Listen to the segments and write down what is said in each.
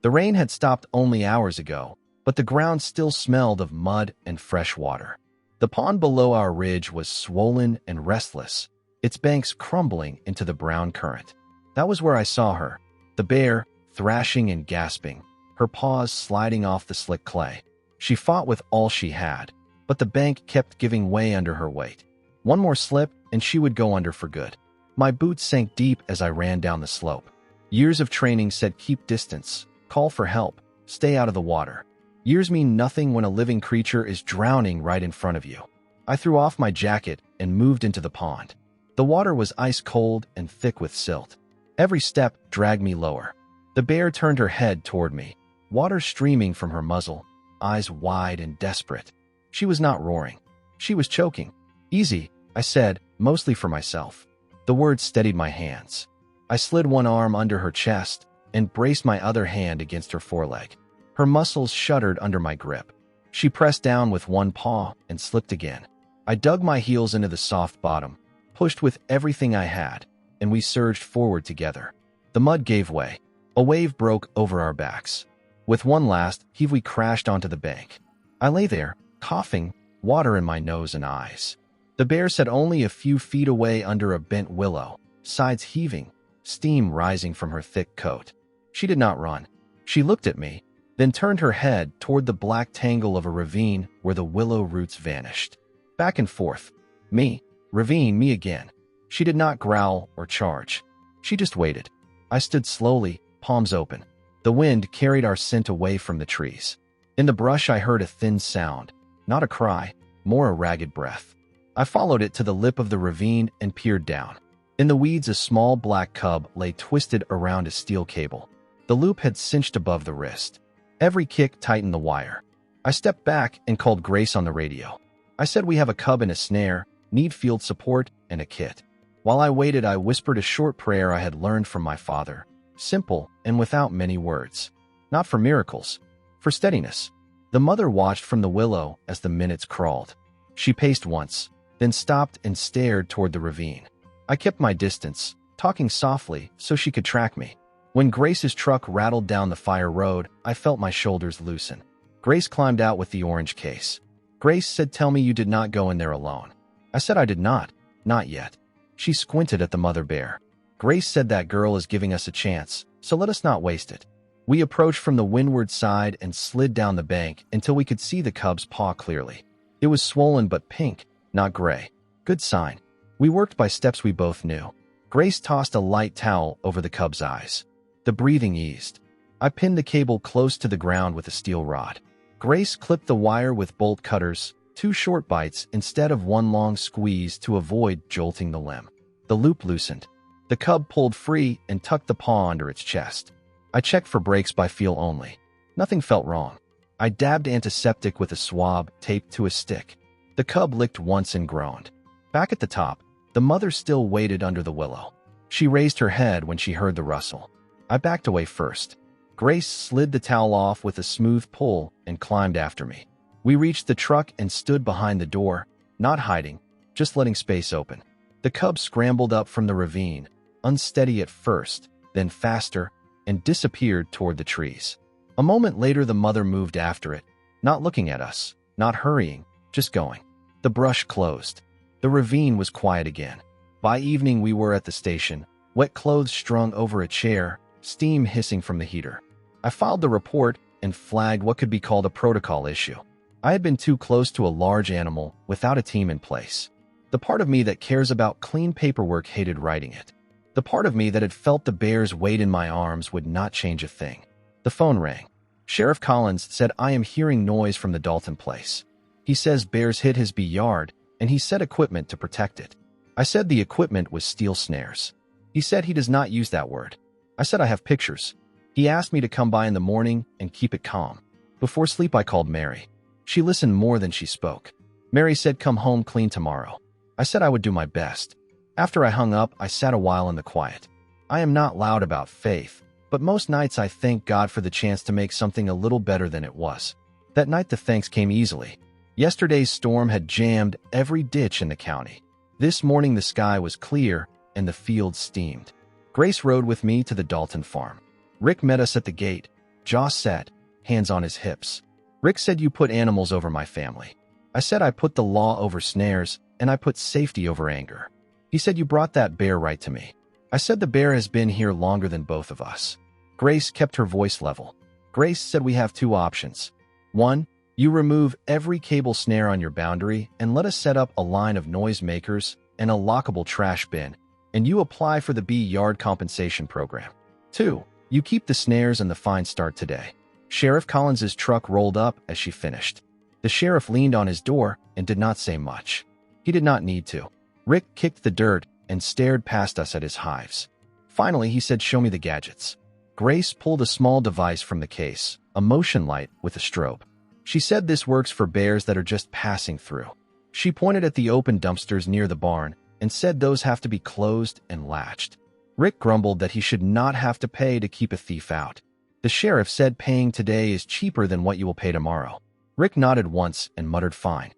The rain had stopped only hours ago, but the ground still smelled of mud and fresh water. The pond below our ridge was swollen and restless, its banks crumbling into the brown current. That was where I saw her, the bear, thrashing and gasping, her paws sliding off the slick clay. She fought with all she had, but the bank kept giving way under her weight. One more slip, and she would go under for good. My boots sank deep as I ran down the slope. Years of training said keep distance, call for help, stay out of the water. Years mean nothing when a living creature is drowning right in front of you. I threw off my jacket and moved into the pond. The water was ice cold and thick with silt. Every step dragged me lower. The bear turned her head toward me, water streaming from her muzzle, eyes wide and desperate. She was not roaring. She was choking. Easy, I said, mostly for myself. The words steadied my hands. I slid one arm under her chest and braced my other hand against her foreleg. Her muscles shuddered under my grip. She pressed down with one paw and slipped again. I dug my heels into the soft bottom, pushed with everything I had, and we surged forward together. The mud gave way. A wave broke over our backs. With one last heave, we crashed onto the bank. I lay there, coughing, water in my nose and eyes. The bear sat only a few feet away under a bent willow, sides heaving, steam rising from her thick coat. She did not run. She looked at me, then turned her head toward the black tangle of a ravine where the willow roots vanished. Back and forth. Me, ravine, me again. She did not growl or charge. She just waited. I stood slowly, palms open. The wind carried our scent away from the trees. In the brush I heard a thin sound, not a cry, more a ragged breath. I followed it to the lip of the ravine and peered down. In the weeds a small black cub lay twisted around a steel cable. The loop had cinched above the wrist. Every kick tightened the wire. I stepped back and called Grace on the radio. I said we have a cub in a snare, need field support, and a kit. While I waited, I whispered a short prayer I had learned from my father, simple and without many words. Not for miracles, for steadiness. The mother watched from the willow as the minutes crawled. She paced once, then stopped and stared toward the ravine. I kept my distance, talking softly so she could track me. When Grace's truck rattled down the fire road, I felt my shoulders loosen. Grace climbed out with the orange case. Grace said, "Tell me you did not go in there alone." I said I did not yet. She squinted at the mother bear. Grace said that girl is giving us a chance, so let us not waste it. We approached from the windward side and slid down the bank until we could see the cub's paw clearly. It was swollen but pink, not gray. Good sign. We worked by steps we both knew. Grace tossed a light towel over the cub's eyes. The breathing eased. I pinned the cable close to the ground with a steel rod. Grace clipped the wire with bolt cutters, 2 short bites instead of one long squeeze to avoid jolting the limb. The loop loosened. The cub pulled free and tucked the paw under its chest. I checked for breaks by feel only. Nothing felt wrong. I dabbed antiseptic with a swab taped to a stick. The cub licked once and groaned. Back at the top, the mother still waited under the willow. She raised her head when she heard the rustle. I backed away first. Grace slid the towel off with a smooth pull and climbed after me. We reached the truck and stood behind the door, not hiding, just letting space open. The cub scrambled up from the ravine, unsteady at first, then faster, and disappeared toward the trees. A moment later, the mother moved after it, not looking at us, not hurrying, just going. The brush closed. The ravine was quiet again. By evening, we were at the station, wet clothes strung over a chair, steam hissing from the heater. I filed the report and flagged what could be called a protocol issue. I had been too close to a large animal without a team in place. The part of me that cares about clean paperwork hated writing it. The part of me that had felt the bear's weight in my arms would not change a thing. The phone rang. Sheriff Collins said, "I am hearing noise from the Dalton place. He says bears hit his yard, and he said equipment to protect it." I said the equipment was steel snares. He said he does not use that word. I said I have pictures. He asked me to come by in the morning and keep it calm. Before sleep, I called Mary. She listened more than she spoke. Mary said, "Come home clean tomorrow." I said I would do my best. After I hung up, I sat a while in the quiet. I am not loud about faith, but most nights I thank God for the chance to make something a little better than it was. That night the thanks came easily. Yesterday's storm had jammed every ditch in the county. This morning the sky was clear and the fields steamed. Grace rode with me to the Dalton farm. Rick met us at the gate, jaw set, hands on his hips. Rick said you put animals over my family. I said I put the law over snares, and I put safety over anger. He said you brought that bear right to me. I said the bear has been here longer than both of us. Grace kept her voice level. Grace said we have two options. One, you remove every cable snare on your boundary and let us set up a line of noisemakers and a lockable trash bin, and you apply for the B-yard compensation program. Two, you keep the snares and the fines start today. Sheriff Collins's truck rolled up as she finished. The sheriff leaned on his door and did not say much. He did not need to. Rick kicked the dirt and stared past us at his hives. Finally, he said, "Show me the gadgets." Grace pulled a small device from the case, a motion light with a strobe. She said this works for bears that are just passing through. She pointed at the open dumpsters near the barn and said those have to be closed and latched. Rick grumbled that he should not have to pay to keep a thief out. The sheriff said paying today is cheaper than what you will pay tomorrow. Rick nodded once and muttered fine.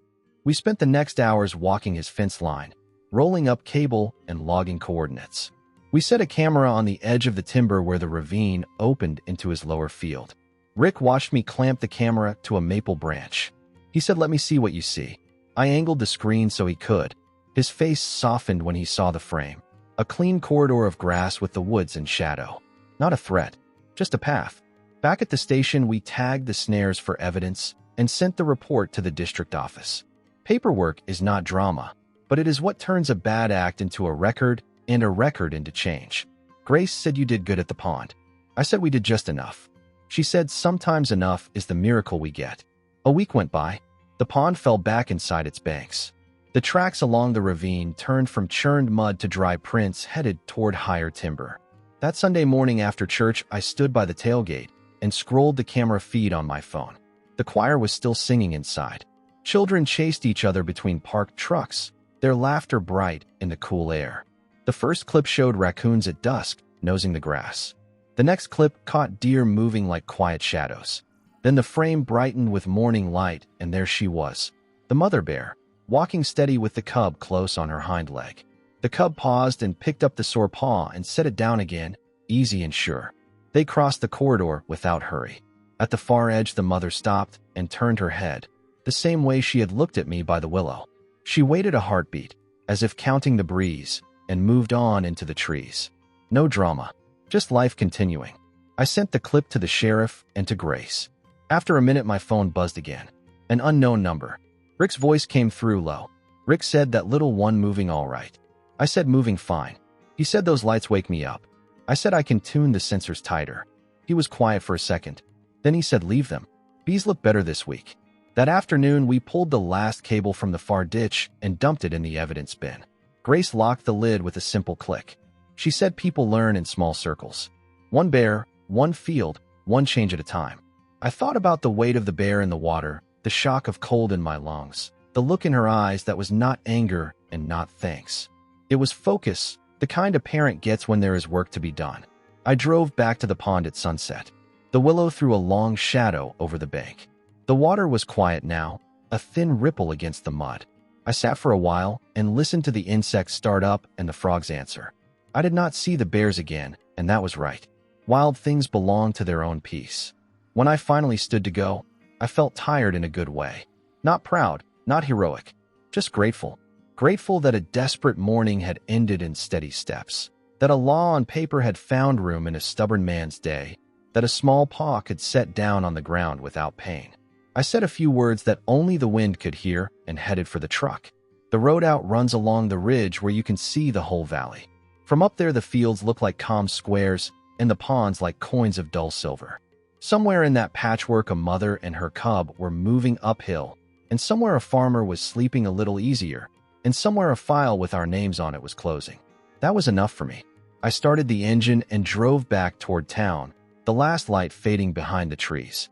We spent the next hours walking his fence line, rolling up cable and logging coordinates. We set a camera on the edge of the timber where the ravine opened into his lower field. Rick watched me clamp the camera to a maple branch. He said, "Let me see what you see." I angled the screen so he could. His face softened when he saw the frame. A clean corridor of grass with the woods in shadow. Not a threat, just a path. Back at the station, we tagged the snares for evidence and sent the report to the district office. Paperwork is not drama, but it is what turns a bad act into a record and a record into change. Grace said you did good at the pond. I said we did just enough. She said sometimes enough is the miracle we get. A week went by. The pond fell back inside its banks. The tracks along the ravine turned from churned mud to dry prints headed toward higher timber. That Sunday morning after church, I stood by the tailgate and scrolled the camera feed on my phone. The choir was still singing inside. Children chased each other between parked trucks, their laughter bright in the cool air. The first clip showed raccoons at dusk, nosing the grass. The next clip caught deer moving like quiet shadows. Then the frame brightened with morning light, and there she was, the mother bear, walking steady with the cub close on her hind leg. The cub paused and picked up the sore paw and set it down again, easy and sure. They crossed the corridor without hurry. At the far edge, the mother stopped and turned her head, the same way she had looked at me by the willow. She waited a heartbeat, as if counting the breeze, and moved on into the trees. No drama, just life continuing. I sent the clip to the sheriff and to Grace. After a minute, my phone buzzed again. An unknown number. Rick's voice came through low. Rick said, "That little one moving all right." I said, "Moving fine." He said, "Those lights wake me up." I said, "I can tune the sensors tighter." He was quiet for a second. Then he said, "Leave them. Bees look better this week." That afternoon, we pulled the last cable from the far ditch and dumped it in the evidence bin. Grace locked the lid with a simple click. She said people learn in small circles. One bear, one field, one change at a time. I thought about the weight of the bear in the water, the shock of cold in my lungs, the look in her eyes that was not anger and not thanks. It was focus, the kind a parent gets when there is work to be done. I drove back to the pond at sunset. The willow threw a long shadow over the bank. The water was quiet now, a thin ripple against the mud. I sat for a while and listened to the insects start up and the frogs answer. I did not see the bears again, and that was right. Wild things belong to their own peace. When I finally stood to go, I felt tired in a good way. Not proud, not heroic, just grateful. Grateful that a desperate morning had ended in steady steps, that a law on paper had found room in a stubborn man's day, that a small paw could set down on the ground without pain. I said a few words that only the wind could hear and headed for the truck. The road out runs along the ridge where you can see the whole valley. From up there, the fields look like calm squares and the ponds like coins of dull silver. Somewhere in that patchwork, a mother and her cub were moving uphill, and somewhere a farmer was sleeping a little easier, and somewhere a file with our names on it was closing. That was enough for me. I started the engine and drove back toward town, the last light fading behind the trees.